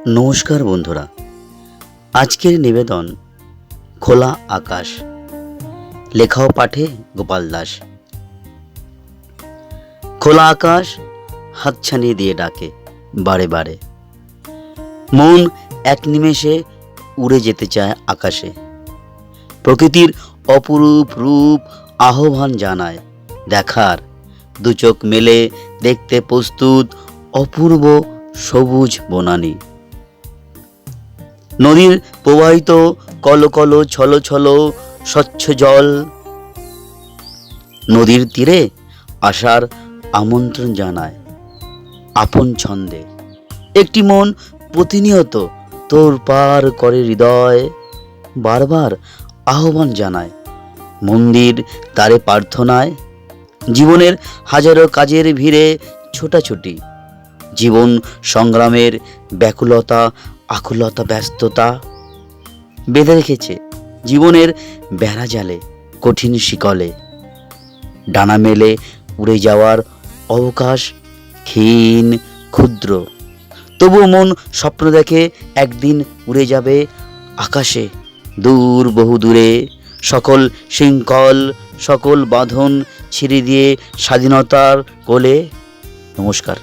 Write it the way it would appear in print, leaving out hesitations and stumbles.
নমস্কার বন্ধুরা, আজকের নিবেদন খোলা আকাশ। লেখা ও পাঠে গোপাল দাস। খোলা আকাশ হাতছানি দিয়ে ডাকে বারে বারে। মন এক নিমেষে উড়ে যেতে চায় আকাশে। প্রকৃতির অপরূপ রূপ আহ্বান জানায় দেখার। দু চোখ মেলে দেখতে প্রস্তুত অপূর্ব সবুজ বনানী। নদীর প্রবাহিত কলকল ছলো ছলো স্বচ্ছ জল নদীর তীরে আসার আমন্ত্রণ জানায় আপন ছন্দে। একটি মন প্রতিনিয়ত তোড়পাড় করে হৃদয়, বারবার আহ্বান জানায় মন্দির দ্বারে প্রার্থনায়। জীবনের হাজারো কাজের ভিড়ে ছোটাছুটি, জীবন সংগ্রামের ব্যাকুলতা আকুলতা ব্যস্ততা বেঁধে রেখেছে জীবনের বেড়াজালে কঠিন শিকলে। ডানা মেলে উড়ে যাওয়ার অবকাশ ক্ষীণ ক্ষুদ্র, তবুও মন স্বপ্ন দেখে একদিন উড়ে যাবে আকাশে দূর বহু দূরে। সকল শৃঙ্খল সকল বাঁধন ছিঁড়ে দিয়ে স্বাধীনতার কোলে। নমস্কার।